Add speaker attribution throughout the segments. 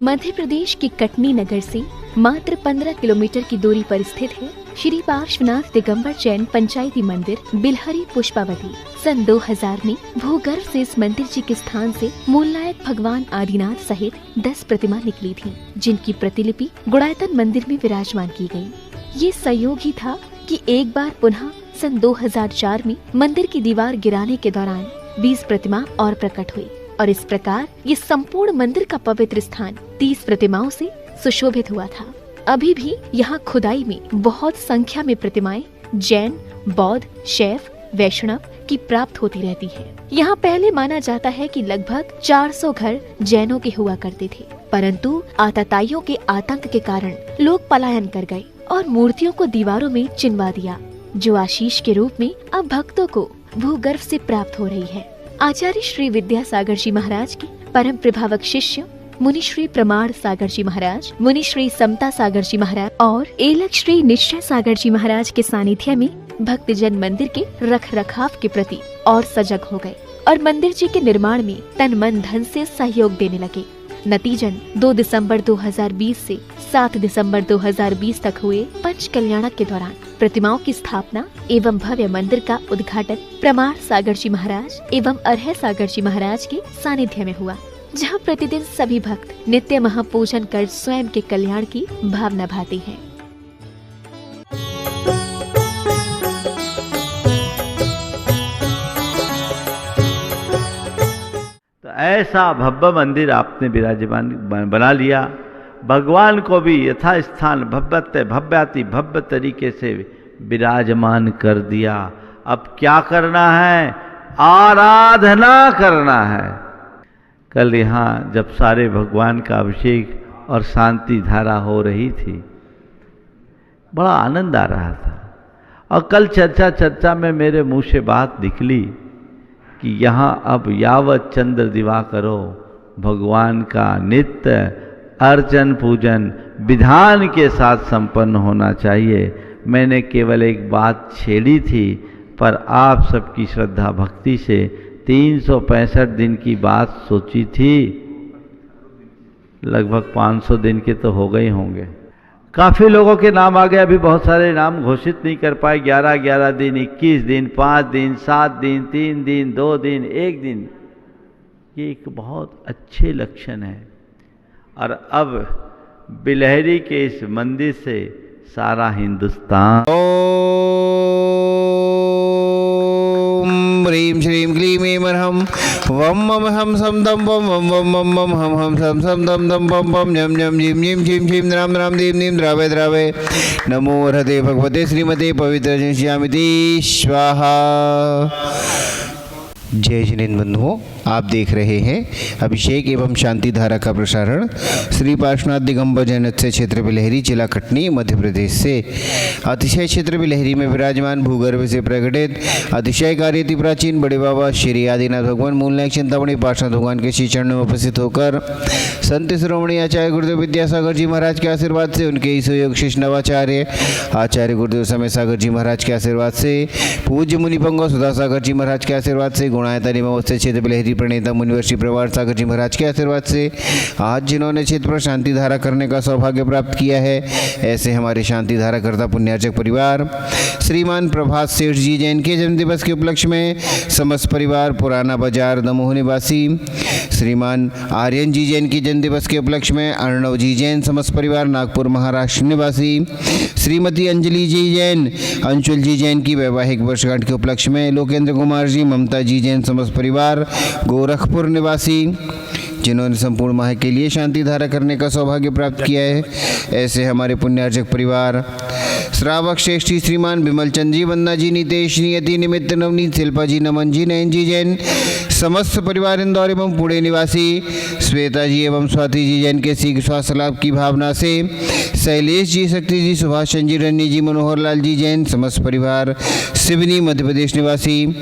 Speaker 1: मध्य प्रदेश के कटनी नगर से मात्र 15 किलोमीटर की दूरी पर स्थित है श्री पार्श्वनाथ दिगंबर जैन पंचायती मंदिर बिलहरी पुष्पावती। सन 2000 में भूगर्भ से इस मंदिर जी के स्थान से मूलनायक भगवान आदिनाथ सहित 10 प्रतिमा निकली थीं, जिनकी प्रतिलिपि गुड़ायतन मंदिर में विराजमान की गई। ये संयोग ही था कि एक बार पुनः सन 2004 में मंदिर की दीवार गिराने के दौरान 20 प्रतिमा और प्रकट हुई और इस प्रकार ये संपूर्ण मंदिर का पवित्र स्थान 30 प्रतिमाओं से सुशोभित हुआ था। अभी भी यहाँ खुदाई में बहुत संख्या में प्रतिमाएं जैन, बौद्ध, शैव, वैष्णव की प्राप्त होती रहती है। यहाँ पहले माना जाता है कि लगभग 400 घर जैनों के हुआ करते थे, परंतु आतताइयों के आतंक के कारण लोग पलायन कर गए और मूर्तियों को दीवारों में चिनवा दिया, जो आशीष के रूप में अब भक्तों को भूगर्भ से प्राप्त हो रही है। आचार्य श्री विद्यासागर जी महाराज के परम प्रभावक शिष्य मुनि श्री प्रमाण सागर जी महाराज, मुनि श्री समता सागर जी महाराज और एलक श्री निश्चय सागर जी महाराज के सानिध्य में भक्तजन मंदिर के रख रखाव के प्रति और सजग हो गए और मंदिर जी के निर्माण में तन मन धन से सहयोग देने लगे। नतीजन 2 दिसंबर 2020 से 7 दिसंबर 2020 तक हुए पंच कल्याणक के दौरान प्रतिमाओं की स्थापना एवं भव्य मंदिर का उद्घाटन प्रमाण सागर जी महाराज एवं अरह सागर जी महाराज के सानिध्य में हुआ, जहां प्रतिदिन सभी भक्त नित्य महापूजन कर स्वयं के कल्याण की भावना भाते हैं।
Speaker 2: तो ऐसा भव्य मंदिर आपने विराजमान बना लिया। भगवान को भी यथास्थान भव्याति भव्य तरीके से विराजमान कर दिया। अब क्या करना है? आराधना करना है। कल यहाँ जब सारे भगवान का अभिषेक और शांति धारा हो रही थी, बड़ा आनंद आ रहा था। और कल चर्चा में मेरे मुंह से बात निकली कि यहाँ अब यावत चंद्र दिवाकरो भगवान का नित्य अर्चन पूजन विधान के साथ संपन्न होना चाहिए। मैंने केवल एक बात छेड़ी थी, पर आप सबकी श्रद्धा भक्ति से 365 दिन की बात सोची थी, लगभग 500 दिन के तो हो गए होंगे। काफ़ी लोगों के नाम आ गए, अभी बहुत सारे नाम घोषित नहीं कर पाए। 11 दिन, 21 दिन, 5 दिन, 7 दिन, 3 दिन, 2 दिन, 1 दिन, ये एक बहुत अच्छे लक्षण है। और अब बिलहरी के इस मंदिर से सारा हिंदुस्तान
Speaker 3: ओम ह्रीं श्रीं क्लीं ऐं मरहं वम मम हम सम दम वम वम वम मम मम हम सम दम दम बम बम झम झम झीं झीं झीं झीं राम राम दीं दीं द्रावे द्रावे नमो हरते भगवते श्रीमते पवित्र जनश्यामिति स्वाहा। जय जिनेन्द्र बंधुओं, आप देख रहे हैं अभिषेक एवं शांति धारा का प्रसारण श्री पार्श्वनाथ दिगंबर जैन क्षेत्र बिलहरी, जिला कटनी, मध्य प्रदेश से। अतिशय क्षेत्र बिलहरी में विराजमान भूगर्भ से प्रकटित अतिशय कार्यति प्राचीन बड़े बाबा श्री आदिनाथ भगवान मूलनायक चिंतामणि पार्श्वनाथ भगवान के श्री चरणों में उपस्थित होकर संत शिरोमणि आचार्य गुरुदेव विद्यासागर जी महाराज के आशीर्वाद से, उनके सहयोग शिष्य नवाचार्य आचार्य गुरुदेव समय सागर जी महाराज के आशीर्वाद से, पूज्य मुनि पंगो सुधा सागर जी महाराज के आशीर्वाद से, गुणायतन एवं क्षेत्र बिलहरी प्रणेता मुनिवर श्री प्रवार सागर जी महाराज के आशीर्वाद से आज जिन्होंने क्षेत्र पर शांति धारा करने का सौभाग्य प्राप्त किया है, ऐसे हमारे शांति धारा करता पुण्यार्चक परिवार श्रीमान प्रभात सेठ जी जैन के जन्म दिवस के उपलक्ष्य में समस्त परिवार पुराना बाजार दमोह निवासी, श्रीमान आर्यन जी जैन के जन्म दिवस के उपलक्ष्य में अर्णव जी जैन समस्त परिवार नागपुर महाराष्ट्र निवासी, श्रीमती अंजलि जी जैन अंशुल जी जैन की वैवाहिक वर्षगांठ के उपलक्ष्य में लोकेंद्र कुमार जी ममता जी जैन समस्त परिवार गोरखपुर निवासी, जिन्होंने संपूर्ण माह के लिए शांति धारा करने का सौभाग्य प्राप्त किया है, ऐसे हमारे पुण्यार्चक परिवार श्रावक श्रेष्ठी श्रीमान विमल चंद जी, वंदना जी, नितेश, नियति, निमित्त, नवनीत, शिल्पा जी, नमन जी, नयन जी जैन समस्त परिवार इंदौर एवं पुणे निवासी, श्वेता जी एवं स्वाति जी जैन के शीघ्र स्वास्थ्य लाभ की भावना से, शैलेश जी, शक्ति जी, सुभाष चंद्र जी, रन्नी जी, मनोहर लाल जी जैन समस्त परिवार सिवनी मध्य प्रदेश निवासी,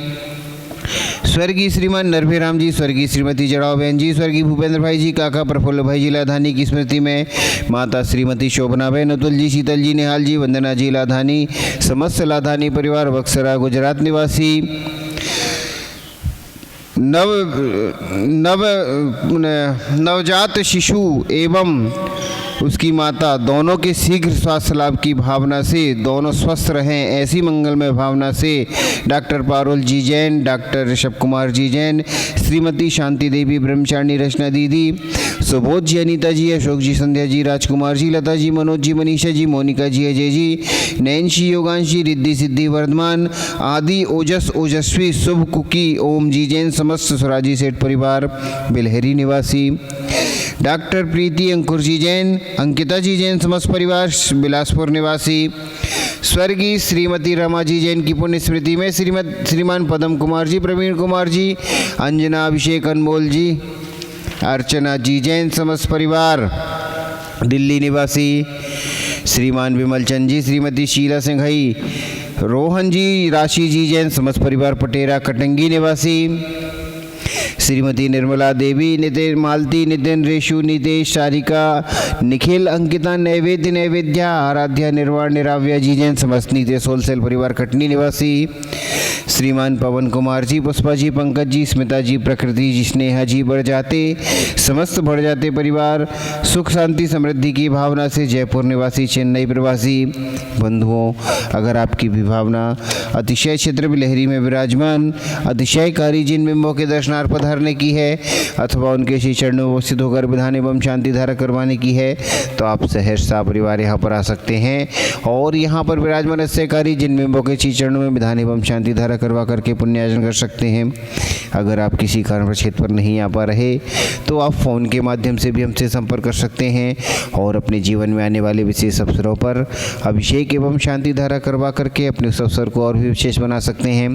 Speaker 3: स्वर्गीय श्रीमान नरभे राम जी, स्वर्गीय श्रीमती जड़ाव बहन जी, स्वर्गीय भूपेंद्र भाई जी, काका प्रफुल्ल भाई जी लाधानी की स्मृति में माता श्रीमती शोभना बहन, अतुल जी, शीतल जी, निहाल जी, वंदना जी लाधानी समस्त लाधानी परिवार बक्सरा गुजरात निवासी, नवजात शिशु एवं उसकी माता दोनों के शीघ्र स्वास्थ्य लाभ की भावना से, दोनों स्वस्थ रहें ऐसी मंगलमय भावना से डॉक्टर पारुल जी जैन, डॉक्टर ऋषभ कुमार जी जैन, श्रीमती शांति देवी ब्रह्मचारिणी रचना दीदी, सुबोध जी, अनीता जी, अशोक जी, संध्या जी, राजकुमार जी, लता जी, मनोज जी, मनीषा जी, मोनिका जी, अजय जी, नैन्शी, योगांशी, रिद्धि सिद्धि वर्धमान आदि ओजस ओजस्वी शुभ कुकी ओम जी जैन, समस्त स्वराजी सेठ परिवार बिलहरी निवासी, डॉक्टर प्रीति अंकुर जी जैन, अंकिता जी जैन, समस्त परिवार बिलासपुर निवासी, स्वर्गीय श्रीमती रमा जी जैन की पुण्य स्मृति में श्रीमान पदम कुमार जी, प्रवीण कुमार जी, अंजना, अभिषेक, अनमोल जी, अर्चना जी जैन, समस्त परिवार दिल्ली निवासी, श्रीमान विमल चंद जी, श्रीमती शीला सिंघई, रोहन जी, राशि जी जैन, समस्त परिवार पटेरा कटंगी निवासी, श्रीमती निर्मला देवी, नितिन मालती, नितिन, रेशु, नितेश, शारिका, निखिल, अंकिता, नैवेद्य, नैवेद्या, आराध्या, निर्वाण, निराव्या जी जैन, समस्त नितेश होलसेल परिवार कटनी निवासी, श्रीमान पवन कुमार जी, पुष्पा जी, पंकज जी, स्मिता जी, प्रकृति जी, स्नेहा जी, बढ़ जाते, समस्त बढ़ जाते परिवार सुख शांति समृद्धि की भावना से जयपुर निवासी, चेन्नई प्रवासी बंधुओं, अगर आपकी भी भावना अतिशय क्षेत्र बिलहरी में विराजमान अतिशयकारी जिन बिंबों के दर्शनार्थ पधारने की है अथवा उनके श्री चरणों में उपस्थित होकर विधान एवं शांति धारा करवाने की है तो आप सहर्षा परिवार यहाँ पर आ सकते हैं और यहाँ पर विराजमान अतिशयकारी जिन बिंबों के श्री चरणों में विधान एवं शांति धारा करवा करके पुण्यार्जन कर सकते हैं। अगर आप किसी कारण क्षेत्र पर नहीं आ पा रहे तो आप फ़ोन के माध्यम से भी हमसे संपर्क कर सकते हैं और अपने जीवन में आने वाले विशेष अवसरों पर अभिषेक एवं शांति धारा करवा करके अपने उस अवसर को और भी विशेष बना सकते हैं।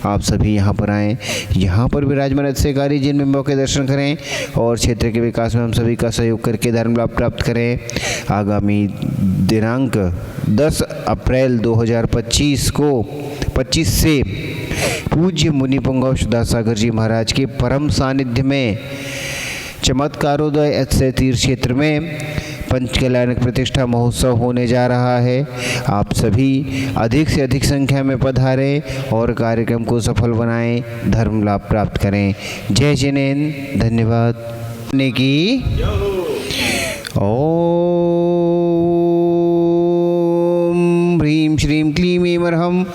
Speaker 3: आप सभी यहाँ पर आएँ, यहाँ पर विराजमान अतिशयकारी जिन बिंबों के दर्शन करें और क्षेत्र के विकास में हम सभी का सहयोग करके धर्म लाभ प्राप्त करें। आगामी दिनांक 10 अप्रैल 2025 को 25 से पूज्य मुनि पुंगव सुधासागर जी महाराज के परम सानिध्य में चमत्कारोदय अक्षय तीर्थ क्षेत्र में पंचकल्याणक प्रतिष्ठा महोत्सव होने जा रहा है। आप सभी अधिक से अधिक संख्या में पधारें और कार्यक्रम को सफल बनाएं, धर्म लाभ प्राप्त करें। जय जिनेन्द्र, धन्यवाद। की ओम ह्रीं श्रीं क्लीं ऐं अर्हं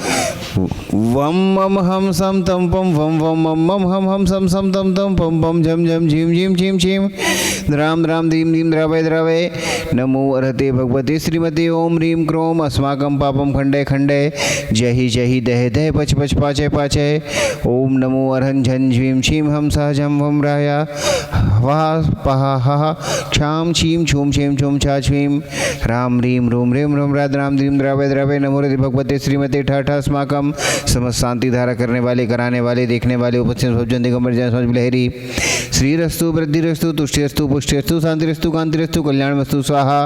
Speaker 3: वम मम हम सम तम पम वम वम मम मम हम सम सम तम तम पम पम झम झम झीम झीम झीम झीम द्राम द्राम धीम धीम द्रावय द्रावय नमो अर्हते भगवते श्रीमते ओम ह्रीं क्रोम अस्माकं पापम खंडय खंडय जहि दह दह पच पच पाचय पाचय ओम नमो अर्हं झं झीम छीम हम सहजम वम राया वाह पहा हा क्षाम छीम छूम छीम छूम छा छीम राम ह्रीं रूम ह्रीं रूम राध राम धीम द्रावय द्रावय नमो अर्हते भगवते श्रीमते ठ अस्माकं समस्त शांति धारा करने वाले, कराने वाले, देखने वाले, उपस्थित भजन दिगंबर जैन समझ बिलहरी श्रीरस्तु वृद्धिरस्तु तुष्टिरस्तु पुष्टिरस्तु शांतिरस्तु कांतिरस्तु कल्याणमस्तु स्वाहा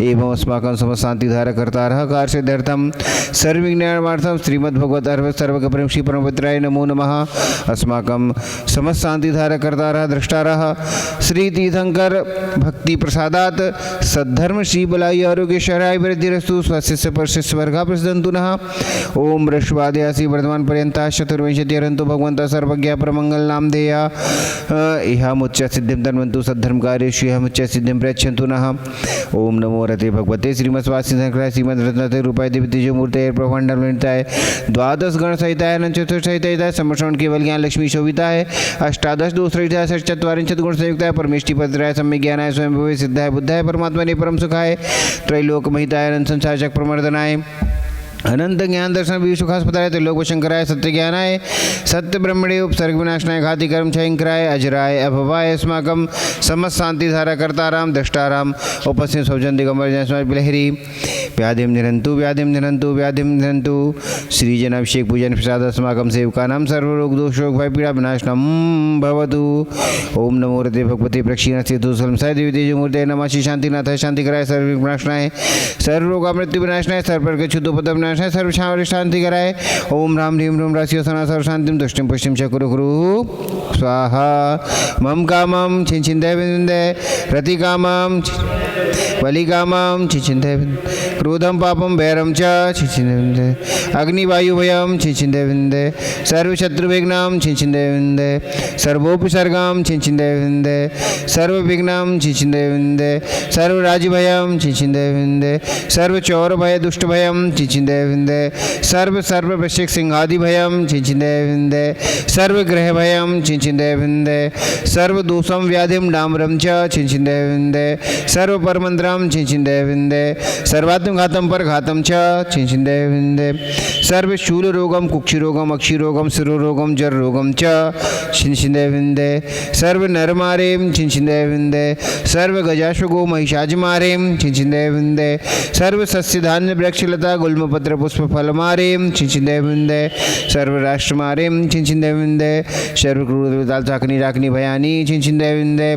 Speaker 3: एवं अस्माकं समस्त शांति धारा करता रह कार सिद्ध्यर्थम सर्वविज्ञानार्थम श्रीमद्भगवत अर्थ सर्वगपरम श्री परमपवित्राय नमो नमः। अस्माकं समस्त शांति धारा करता रह दृष्टा रह श्री तीर्थंकर भक्ति प्रसादात सद्धर्म श्री बलाई आरोग्य शराय वृद्धिरस्तु स्वशिष्य परशिष्य वर्गा प्रसिद्धंतु नः। ओम ऋष्वादयासी वर्धमान पर्यंता चतुर्विंशति हरंतु भगवंता सर्वज्ञ परमंगल नाम देया इह मुच्च सिद्धिं धन्वन्तु सद्धर्म कार्येषु इह मुच्च सिद्धिं प्रयच्छन्तु नः। ओम नमो रते भगवते श्रीमद्वासी शंकराय श्रीमद्रत्नते रूपाय देवी तेजो मूर्तये प्रभंडमनिताय द्वादश गण सहिताय अनंत चतुर्थ सहिताय समर्षण केवल ज्ञान लक्ष्मी शोभिताय अष्टादश दोषरहिताय षट्चत्वारिंशत् गुण संयुक्ताय परमेष्टि पत्राय सम्यक ज्ञानाय स्वयं भवे सिद्धाय बुद्धाय परमात्मने परम सुखाय त्रैलोक महिताय अनंत संसार चक्र प्रमर्दनाय अनंत ज्ञान दर्शन विश्वखास्पदाय त्रिलोक शंकराय सत्य ज्ञानाय सत्य ब्रह्मणे उपसर्ग विनाशनाय घाति कर्म क्षयंकराय अजराय अभवाय अस्माकं समस्त शांति धारा कर्ताराम दृष्टाराम उपस्थित सौजन दिगंबर जैन समाज बिलहरी व्याधिम निरंतु व्याधिम निरंतु व्याधिम निरंतु श्रीजन अभिषेक पूजन प्रसाद अस्माकं सेवकानां सर्वरोग दोष रोग भय पीड़ा विनाशनम भवतु। ओम नमो रते भगवते प्रक्षीणस्थितु सलमसाय देवी तेजमूर्ते नमः श्री शांतिनाथाय शांतिकराय सर्व विनाशनाय सर्वरोग मृत्यु विनाशनाय सर्व के क्षुद्ध पद विनाशनाय सर्व शांति कराय। ओम राम ह्रीं रूम राशि सना सर्व शांतिम दुष्टिम पुष्टिम च कुरु स्वाहा मम कामम छिंचिंदय विंदय रति कामम बलिकामं छिचिन्ते क्रोधं पापं वैरं च छिचिन्ते अग्निवायुभयं छिचिन्ते विन्दे सर्वशत्रुविघ्नं छिचिन्ते विन्दे सर्वोपसर्गं छिचिन्ते विन्दे सर्वविघ्नं छिचिन्ते विन्दे सर्वराज्यभयं छिचिन्ते विन्दे सर्वचौरभय दुष्टभयं छिचिन्ते विन्दे सर्ववृश्चिक सिंहादिभयं छिचिन्ते विन्दे सर्वग्रहभयं छिचिन्ते विन्दे सर्वदोषं व्याधिं डाम्रं च छिचिन्ते विन्दे सर्वपरमन्त्रं छिचिन्ते विन्दे सर्वात्मघातं परघातं च छिचिन्ते विन्दे सर्वशूलरोगं कुक्षिरोगं अक्षिरोगं शिरोरोगं जररोगं च छिचिन्ते विन्दे सर्वनरमारें छिचिन्ते विन्दे सर्वगजाश्वगो महिषाजमारें छिचिन्ते विन्दे सर्वसस्यधान्य वृक्षलता गुल्मपत्र पुष्पफलमारें छिचिन्ते विन्दे सर्वराष्ट्रमारें छिचिन्ते विन्दे सर्वक्रूरताल चाकनी राकनी भयानी छिचिन्ते विन्दे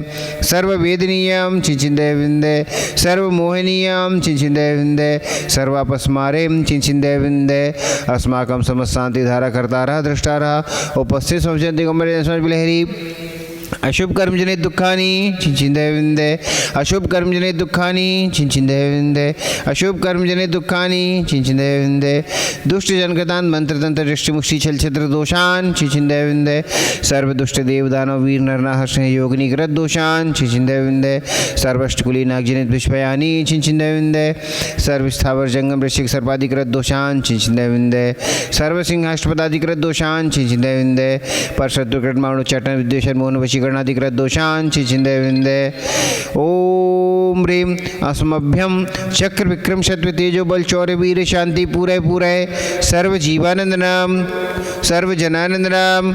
Speaker 3: सर्ववेदनीयं छिचिन्ते विन्दे सर्वमोहनीयं छिचिन्ते विन्दे सर्वापस्मारें छिचिन्ते विन्दे अस्माकं समस्तान्तिधारा कर्तारः द्रष्टारः उपस्थित समझन्ति गम्भीर समाज बिलहरी अशुभ कर्म जनित दुखानी छिचिन्ते विन्दे अशुभ कर्म जनित दुखानी छिचिन्ते विन्दे अशुभ कर्म जनित दुखानी छिचिन्ते विन्दे दुष्ट जनकतान मंत्र तंत्र दृष्टि मुष्टि छल छत्र दोषान छिचिन्ते विन्दे सर्व दुष्ट देव दानव वीर नरनाहर्ष योगिनी कृत दोषान छिचिन्ते विन्दे सर्वष्टकुली नाग जनित विषयानी छिचिन्ते विन्दे सर्व स्थावर जंगम वृश्चिक सर्पाधिकृत दोषान छिचिन्ते विन्दे सर्व सिंहाष्टपदाधिकृत दोषान छिचिन्ते विन्दे परशत्रुकृत माणु चटन विद्वेषण मोहन वशीकरणाधिकृत दोषान छिचिन्ते विन्दे ओम ह्रीं अस्मभ्यम चक्र विक्रम शत्व तेजो बल चौर्य वीर शांति पूरे पूरे सर्व जीवानंद नाम सर्व जनानंद नाम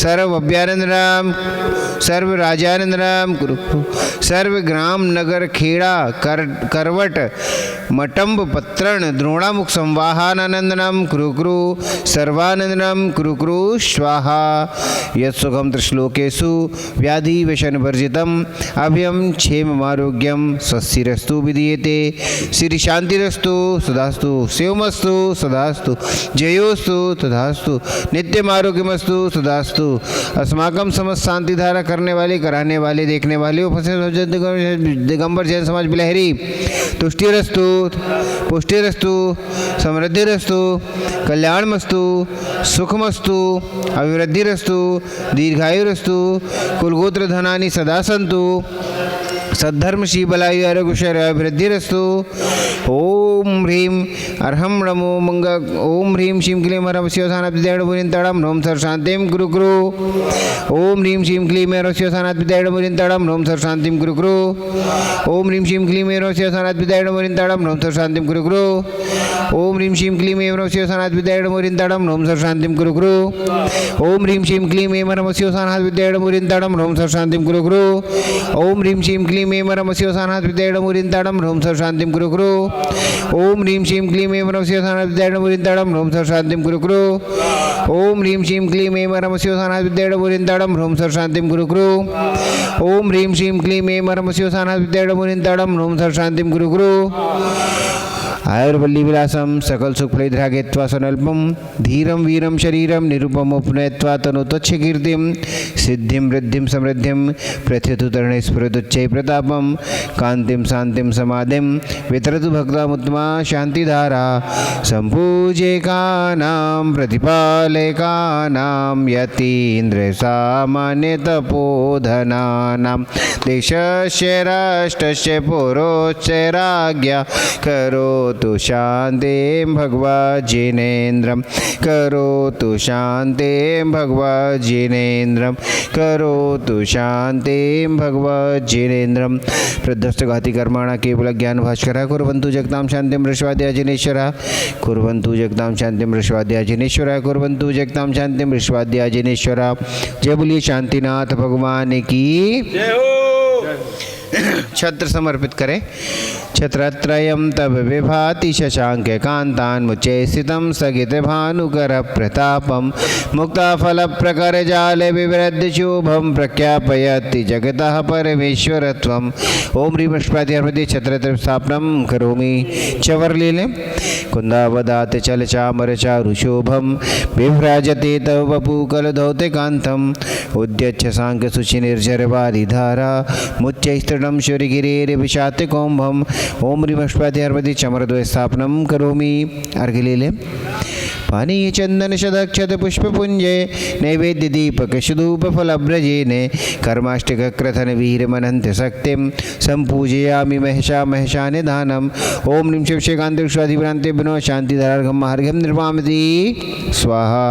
Speaker 3: सर्व अभ्यानंद नाम सर्व राजानंद नाम गुरु सर्व ग्राम नगर खेड़ा करवट मटम्ब पत्रण द्रोणामुख संवाहानंदनम कुरु सर्वानंदनम कुरु स्वाहा यत्सुखम त्रिश्लोकेषु व्याधि व्यसन वर्जितम अभयम क्षेम आरोग्यम स्वस्तिरस्तु विधीयते श्री शांतिरस्तु सदास्तु शिवमस्तु सदास्तु जयोस्तु तथास्तु नित्यम आरोग्यमस्तु सदास्तु अस्माकं समस्त शांति धारा करने वाले कराने वाले देखने वाले उपस्थित दिगंबर जैन समाज बिलहरी तुष्टिरस्तु पुष्टिरस्तु समृद्धिरस्तु कल्याणमस्तु सुखमस्तु अभिवृद्धिरस्तु दीर्घायुरस्तु कुलगोत्र धनानि सदा सन्तु सद्धर्म श्री बलायु आरोग्य अभिवृद्धिरस्तु ओम ह्रीं अर्हं नमो मंग ओम ह्रीं श्रीं क्लीं हरं शिवसानाद्विदैडमुनिन्तडं ह्रौं सर शान्तिं कुरु ओम ह्रीं श्रीं क्लीं हरं शिवसानाद्विदैडमुनिन्तडं ह्रौं सर शान्तिं कुरु ओम ह्रीं श्रीं क्लीं हरं शिवसानाद्विदैडमुनिन्तडं ह्रौं सर शान्तिं कुरु ओम ह्रीं श्रीं क्लीं हरं शिवसानाद्विदैडमुनिन्तडं ह्रौं सर शान्तिं कुरु ओम ह्रीं श्रीं क्लीं हरं शिवसानाद्विदैडमुनिन्तडं ह्रौं सर शान्तिं कुरु ओम ह्रीं श्रीं क्लीं हरं शिवसानाद्विदैडमुनिन्तडं ह्रौं सर शान्तिं कुरु ओम ह्रीं श्रीं क्लीं हरं शिवसानाद्विदैडमुनिन्तडं ह्रौं सर शान्तिं कुरु ओम ह्रीं श्रीं क्लीं हरं शिवसानाद्विदैडमुनिन्तडं ह्रौं सर शान्तिं कुरु ओम ह्रीं श्रीं क्लीं हरं शिवसानाद्विदैडमुनिन्तडं ह्रौं सर शान्तिं कुरु आयुर्वल्ली विलासम सकल सुख फलैर्घेत्वा सनल्पम धीरम वीरम शरीरम निरुपमोपनयत्वा तनुतच्छ कीर्तिम सिद्धिम वृद्धिम समृद्धिम प्रथयतु तरुणे स्फुरतुच्चै प्रतापम कांतिम शांतिम समाधिम वितरतु भक्तामुत्तमा शांतिधारा संपूज्यकानां प्रतिपालकानां यतीन्द्र सामान्य तपोधनानां देशस्य राष्ट्रस्य पौरोस्य राज्ञा करोतु शान्तिं भगवज्जिनेन्द्रं करोतु शान्तिं भगवज्जिनेन्द्रं करोतु शान्तिं भगवज्जिनेन्द्रं प्रद्धस्तघाति कर्माणा केवल ज्ञान भास्करः कुर्वन्तु जगतां शान्तिं वृषवाद्या जिनेश्वरः कुर्वन्तु जगतां शान्तिं वृषवाद्या जिनेश्वरः कुर्वन्तु जगतां शान्तिं वृषवाद्या जिनेश्वरः। जय बोलिए शांतिनाथ भगवान की जय हो। छत्र समर्पित करें। छत्रत्रयं तव विभाति शशांक कांतान्मुचे स्थितं स्थगित भानुकर प्रतापं मुक्ताफल प्रकर जाल विवृद्ध शोभं प्रख्यापयति जगतः परमेश्वरत्वम्। ओम ह्रीं वृषभाद्यार्पदे छत्रत्र स्थापनं करोमि। चवर्लीले कुन्दावदात चल चामर चारुशोभं विभ्राजते तव वपुकलधौतिकान्तं उद्यच्छ सांक शुचि निर्जर वारिधारा मुच्चैस्त्र चरणं शिवगिरेर्विशातिकोम्भम ओम ह्रीमष्पाति चमरद्वय स्थापनं करोमि। अर्घ्य ले लें। पानीय चंदन शदक्षत पुष्पपुंजे नैवेद्य दीपक सुधूप फलभ्रजेन कर्माष्टक क्रथन वीर मनंत शक्तिम संपूजयामि महषा महषा निधानम ओम निम शिव शेकांत विश्वाधिभ्रांते बिनो शांति धरार्घम अर्घ्यम निर्वामति स्वाहा।